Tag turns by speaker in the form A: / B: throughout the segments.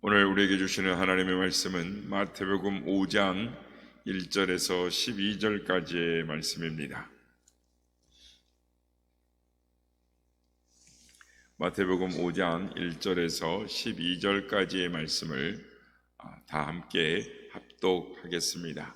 A: 오늘 우리에게 주시는 하나님의 말씀은 마태복음 5장 1절에서 12절까지의 말씀입니다. 마태복음 5장 1절에서 12절까지의 말씀을 다 함께 합독하겠습니다.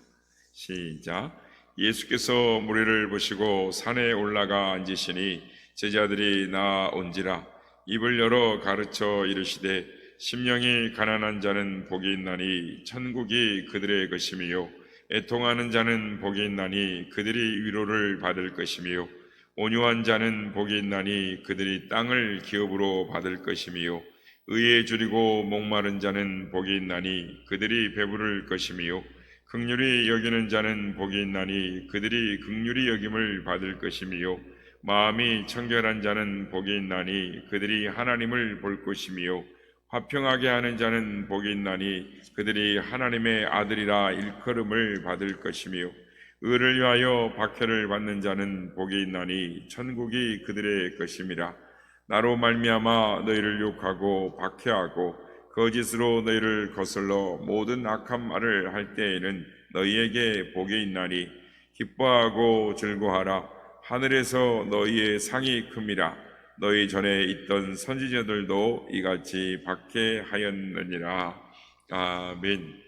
A: 시작. 예수께서 무리를 보시고 산에 올라가 앉으시니 제자들이 나온지라 입을 열어 가르쳐 이르시되 심령이 가난한 자는 복이 있나니 천국이 그들의 것이며 애통하는 자는 복이 있나니 그들이 위로를 받을 것이며 온유한 자는 복이 있나니 그들이 땅을 기업으로 받을 것이며 의에 줄이고 목마른 자는 복이 있나니 그들이 배부를 것이며 긍휼히 여기는 자는 복이 있나니 그들이 긍휼히 여김을 받을 것이며 마음이 청결한 자는 복이 있나니 그들이 하나님을 볼 것이며 화평하게 하는 자는 복이 있나니 그들이 하나님의 아들이라 일컬음을 받을 것이며 의를 위하여 박해를 받는 자는 복이 있나니 천국이 그들의 것임이라. 나로 말미암아 너희를 욕하고 박해하고 거짓으로 너희를 거슬러 모든 악한 말을 할 때에는 너희에게 복이 있나니 기뻐하고 즐거워하라. 하늘에서 너희의 상이 큼이라. 너희 전에 있던 선지자들도 이같이 박해하였느니라. 아멘.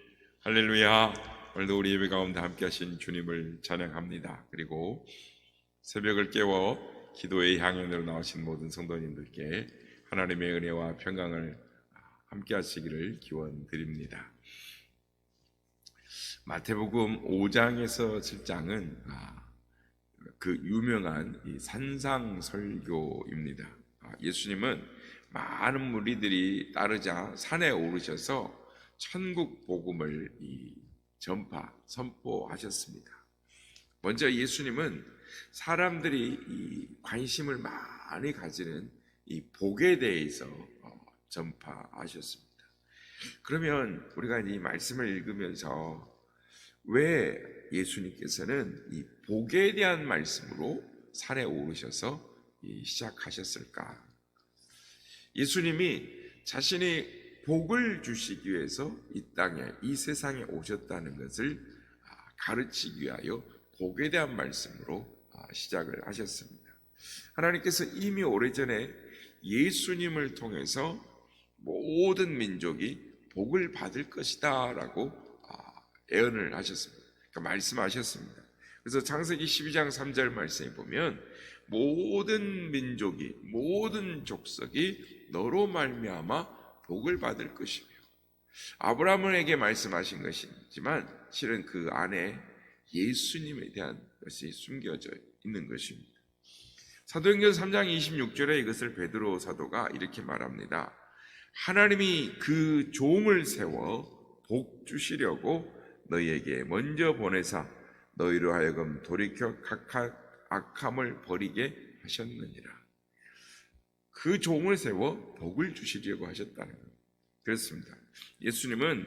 A: 할렐루야. 오늘도 우리 예배 가운데 함께 하신 주님을 찬양합니다. 그리고 새벽을 깨워 기도의 향연으로 나오신 모든 성도님들께 하나님의 은혜와 평강을 함께 하시기를 기원드립니다. 마태복음 5장에서 7장은 그 유명한 이 산상설교입니다. 예수님은 많은 무리들이 따르자 산에 오르셔서 천국 복음을 선포하셨습니다. 먼저 예수님은 사람들이 이 관심을 많이 가지는 이 복에 대해서 전파하셨습니다. 그러면 우리가 이 말씀을 읽으면서 왜 예수님께서는 이 복에 대한 말씀으로 산에 오르셔서 시작하셨을까? 예수님이 자신이 복을 주시기 위해서 이 땅에, 이 세상에 오셨다는 것을 가르치기 위하여 복에 대한 말씀으로 시작을 하셨습니다. 하나님께서 이미 오래전에 예수님을 통해서 모든 민족이 복을 받을 것이다 라고 예언을 하셨습니다. 그러니까 말씀하셨습니다. 그래서 창세기 12장 3절 말씀에 보면 모든 민족이, 모든 족속이 너로 말미암아 복을 받을 것이며, 아브라함에게 말씀하신 것이지만 실은 그 안에 예수님에 대한 것이 숨겨져 있는 것입니다. 사도행전 3장 26절에 이것을 베드로 사도가 이렇게 말합니다. 하나님이 그 종을 세워 복 주시려고 너희에게 먼저 보내사 너희로 하여금 돌이켜 각각 악함을 버리게 하셨느니라. 그 종을 세워 복을 주시려고 하셨다는 것. 그렇습니다. 예수님은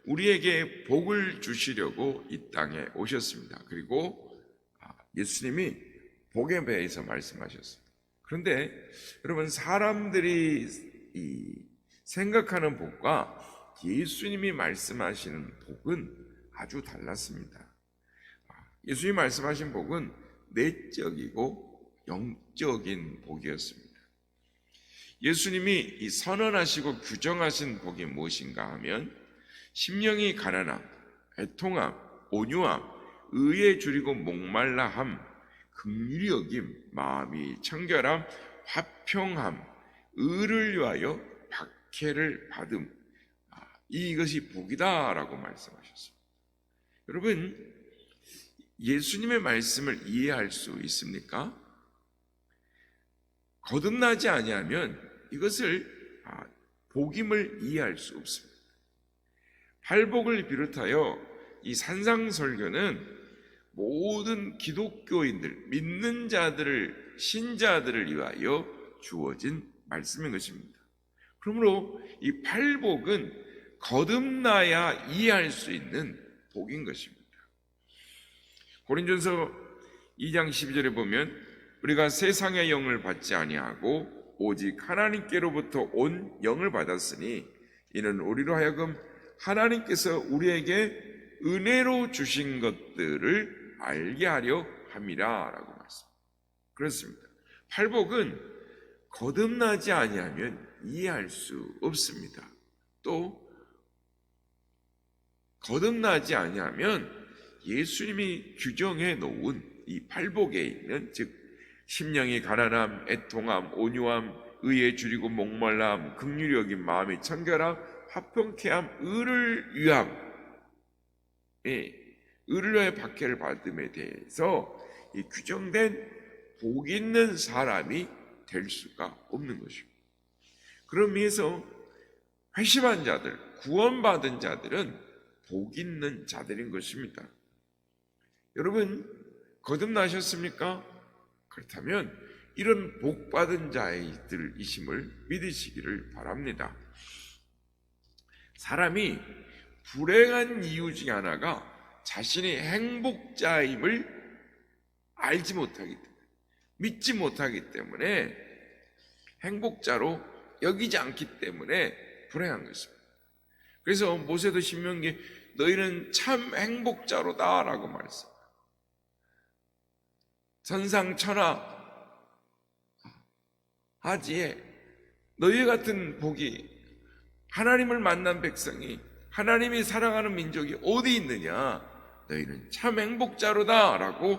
A: 우리에게 복을 주시려고 이 땅에 오셨습니다. 그리고 예수님이 복에 대해서 말씀하셨습니다. 그런데 여러분, 사람들이 생각하는 복과 예수님이 말씀하시는 복은 아주 달랐습니다. 예수님이 말씀하신 복은 내적이고 영적인 복이었습니다. 예수님이 선언하시고 규정하신 복이 무엇인가 하면 심령이 가난함, 애통함, 온유함, 의에 줄이고 목말라함, 긍휼히 여김, 마음이 청결함, 화평함, 의를 위하여 박해를 받음, 이것이 복이다라고 말씀하셨습니다. 여러분, 예수님의 말씀을 이해할 수 있습니까? 거듭나지 아니하면 이것을 복임을 이해할 수 없습니다. 팔복을 비롯하여 이 산상설교는 모든 기독교인들, 믿는 자들을, 신자들을 위하여 주어진 말씀인 것입니다. 그러므로 이 팔복은 거듭나야 이해할 수 있는 복인 것입니다. 고린전서 2장 12절에 보면 우리가 세상의 영을 받지 아니하고 오직 하나님께로부터 온 영을 받았으니 이는 우리로 하여금 하나님께서 우리에게 은혜로 주신 것들을 알게 하려 함이라 라고 말씀. 그렇습니다. 팔복은 거듭나지 아니하면 이해할 수 없습니다. 또 거듭나지 아니하면 예수님이 규정해 놓은 이 팔복에 있는, 즉 심령이 가난함, 애통함, 온유함, 의에 줄이고 목말람, 긍휼히 여긴 마음이 청결함, 화평케 함, 의를 위함, 의를 위하여 박해를 받음에 대해서 이 규정된 복 있는 사람이 될 수가 없는 것입니다. 그런 의미에서 회심한 자들, 구원받은 자들은 복 있는 자들인 것입니다. 여러분, 거듭나셨습니까? 그렇다면 이런 복 받은 자들이심을 믿으시기를 바랍니다. 사람이 불행한 이유 중에 하나가 자신이 행복자임을 알지 못하기 때문에, 믿지 못하기 때문에, 행복자로 여기지 않기 때문에 불행한 것입니다. 그래서 모세도 신명기에 너희는 참 행복자로다 라고 말했습니다. 천상천하 하지에 너희 같은 복이, 하나님을 만난 백성이, 하나님이 사랑하는 민족이 어디 있느냐, 너희는 참 행복자로다 라고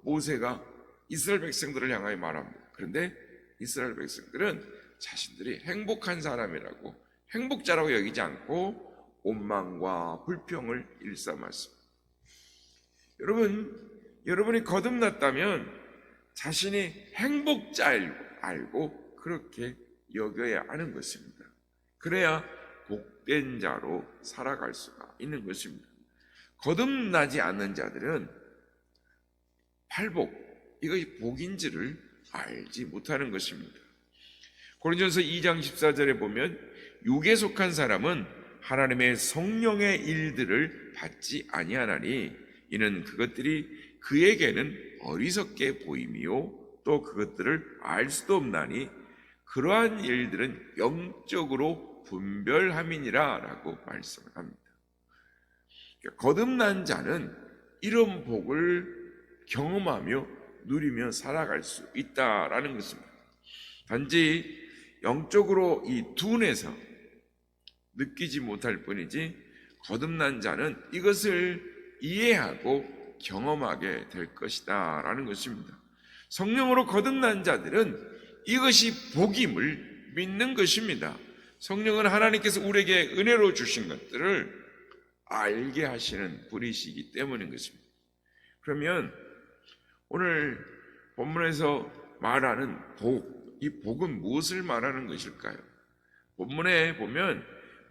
A: 모세가 이스라엘 백성들을 향하여 말합니다. 그런데 이스라엘 백성들은 자신들이 행복한 사람이라고, 행복자라고 여기지 않고 원망과 불평을 일삼았습니다. 여러분이 거듭났다면 자신이 행복자일 알고 그렇게 여겨야 하는 것입니다. 그래야 복된 자로 살아갈 수가 있는 것입니다. 거듭나지 않는 자들은 팔복, 이것이 복인지를 알지 못하는 것입니다. 고린도전서 2장 14절에 보면 육에 속한 사람은 하나님의 성령의 일들을 받지 아니하나니 이는 그것들이 그에게는 어리석게 보임이요 또 그것들을 알 수도 없나니 그러한 일들은 영적으로 분별함이니라 라고 말씀을 합니다. 거듭난 자는 이런 복을 경험하며 누리며 살아갈 수 있다라는 것입니다. 단지 영적으로 이 둔해서 느끼지 못할 뿐이지 거듭난 자는 이것을 이해하고 경험하게 될 것이다 라는 것입니다. 성령으로 거듭난 자들은 이것이 복임을 믿는 것입니다. 성령은 하나님께서 우리에게 은혜로 주신 것들을 알게 하시는 분이시기 때문인 것입니다. 그러면 오늘 본문에서 말하는 복, 이 복은 무엇을 말하는 것일까요? 본문에 보면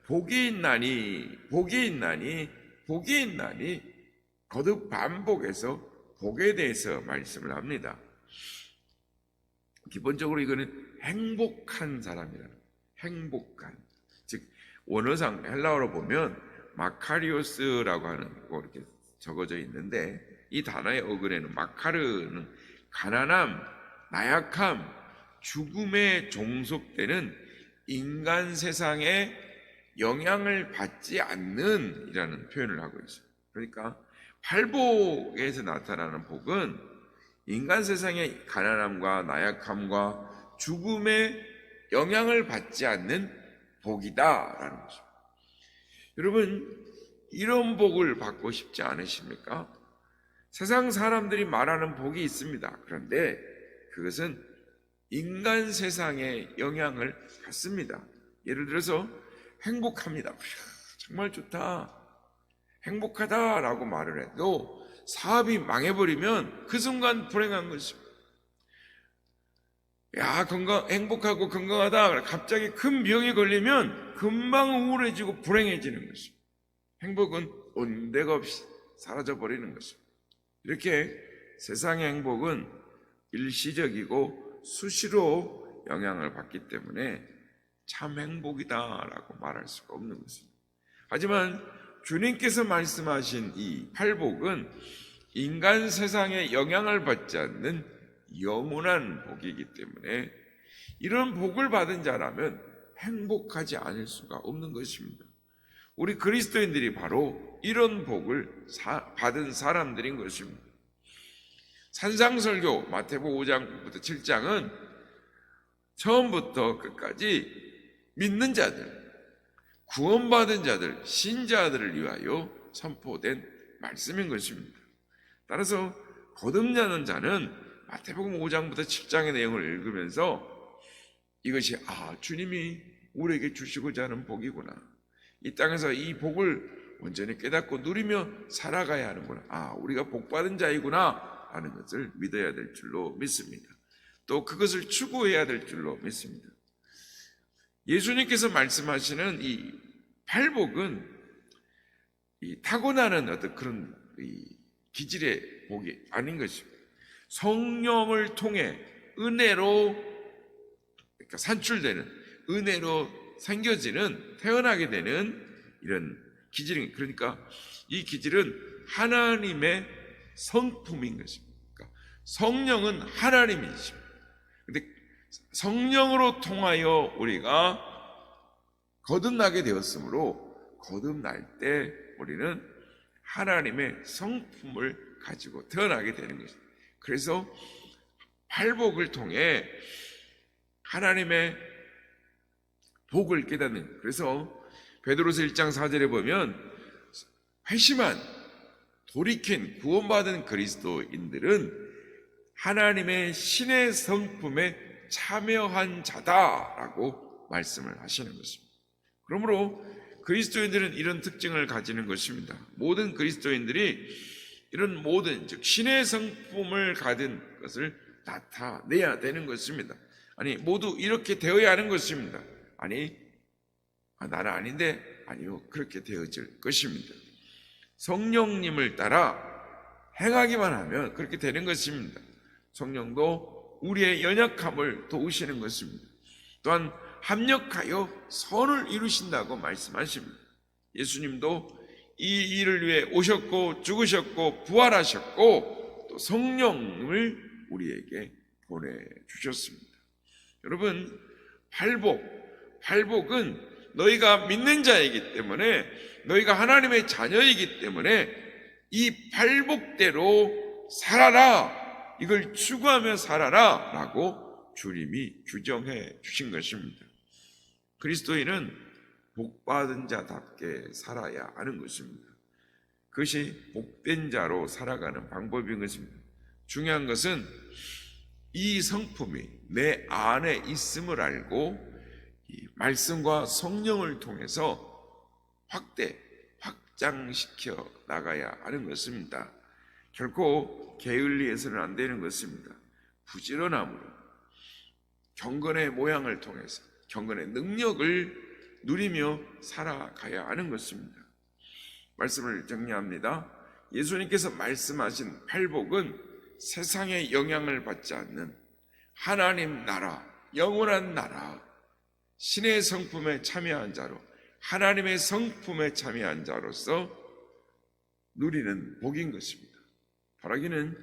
A: 복이 있나니, 복이 있나니, 복이 있나니 거듭 반복해서 복에 대해서 말씀을 합니다. 기본적으로 이거는 행복한 사람이라는, 행복한, 즉 원어상 헬라어로 보면 마카리오스라고 하는 거 이렇게 적어져 있는데 이 단어의 어근에는 마카르는 가난함, 나약함, 죽음에 종속되는 인간 세상에 영향을 받지 않는 이라는 표현을 하고 있어요. 그러니까 팔복에서 나타나는 복은 인간 세상의 가난함과 나약함과 죽음에 영향을 받지 않는 복이다라는 것입니다. 여러분, 이런 복을 받고 싶지 않으십니까? 세상 사람들이 말하는 복이 있습니다. 그런데 그것은 인간 세상에 영향을 받습니다. 예를 들어서 행복합니다. 정말 좋다, 행복하다라고 말을 해도 사업이 망해버리면 그 순간 불행한 것입니다. 야, 행복하고 건강하다. 갑자기 큰 병이 걸리면 금방 우울해지고 불행해지는 것입니다. 행복은 온데가 없이 사라져버리는 것입니다. 이렇게 세상의 행복은 일시적이고 수시로 영향을 받기 때문에 참 행복이다라고 말할 수가 없는 것입니다. 하지만 주님께서 말씀하신 이 팔복은 인간 세상에 영향을 받지 않는 영원한 복이기 때문에 이런 복을 받은 자라면 행복하지 않을 수가 없는 것입니다. 우리 그리스도인들이 바로 이런 복을 받은 사람들인 것입니다. 산상설교 마태복음 5장부터 7장은 처음부터 끝까지 믿는 자들, 구원받은 자들, 신자들을 위하여 선포된 말씀인 것입니다. 따라서 거듭나는 자는 마태복음 5장부터 7장의 내용을 읽으면서 이것이 주님이 우리에게 주시고자 하는 복이구나, 이 땅에서 이 복을 온전히 깨닫고 누리며 살아가야 하는구나, 우리가 복받은 자이구나 하는 것을 믿어야 될 줄로 믿습니다. 또 그것을 추구해야 될 줄로 믿습니다. 예수님께서 말씀하시는 이 팔복은 이 타고나는 어떤 그런 기질의 복이 아닌 것입니다. 성령을 통해 은혜로, 그러니까 산출되는, 은혜로 생겨지는, 태어나게 되는 이런 기질인, 그러니까 이 기질은 하나님의 성품인 것입니다. 그러니까 성령은 하나님이십니다. 근데 성령으로 통하여 우리가 거듭나게 되었으므로 거듭날 때 우리는 하나님의 성품을 가지고 태어나게 되는 것입니다. 그래서 팔복을 통해 하나님의 복을 깨닫는, 그래서 베드로서 1장 4절에 보면 회심한, 돌이킨, 구원받은 그리스도인들은 하나님의 신의 성품에 참여한 자다라고 말씀을 하시는 것입니다. 그러므로 그리스도인들은 이런 특징을 가지는 것입니다. 모든 그리스도인들이 이런 모든, 즉 신의 성품을 가진 것을 나타내야 되는 것입니다. 아니, 모두 이렇게 되어야 하는 것입니다. 아니, 나는 아닌데, 아니요, 그렇게 되어질 것입니다. 성령님을 따라 행하기만 하면 그렇게 되는 것입니다. 성령도 우리의 연약함을 도우시는 것입니다. 또한 합력하여 선을 이루신다고 말씀하십니다. 예수님도 이 일을 위해 오셨고 죽으셨고 부활하셨고 또 성령을 우리에게 보내주셨습니다. 여러분, 팔복은 너희가 믿는 자이기 때문에, 너희가 하나님의 자녀이기 때문에 이 팔복대로 살아라, 이걸 추구하며 살아라 라고 주님이 규정해 주신 것입니다. 그리스도인은 복받은 자답게 살아야 하는 것입니다. 그것이 복된 자로 살아가는 방법인 것입니다. 중요한 것은 이 성품이 내 안에 있음을 알고 이 말씀과 성령을 통해서 확장시켜 나가야 하는 것입니다. 결코 게을리해서는 안 되는 것입니다. 부지런함으로 경건의 모양을 통해서 경건의 능력을 누리며 살아가야 하는 것입니다. 말씀을 정리합니다. 예수님께서 말씀하신 팔복은 세상의 영향을 받지 않는 하나님 나라, 영원한 나라, 신의 성품에 참여한 자로, 하나님의 성품에 참여한 자로서 누리는 복인 것입니다. 바라기는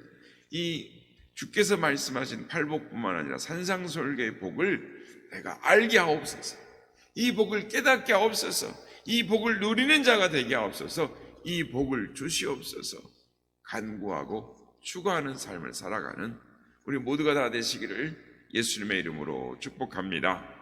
A: 이 주께서 말씀하신 팔복뿐만 아니라 산상설계의 복을 내가 알게 하옵소서, 이 복을 깨닫게 하옵소서, 이 복을 누리는 자가 되게 하옵소서, 이 복을 주시옵소서 간구하고 추구하는 삶을 살아가는 우리 모두가 다 되시기를 예수님의 이름으로 축복합니다.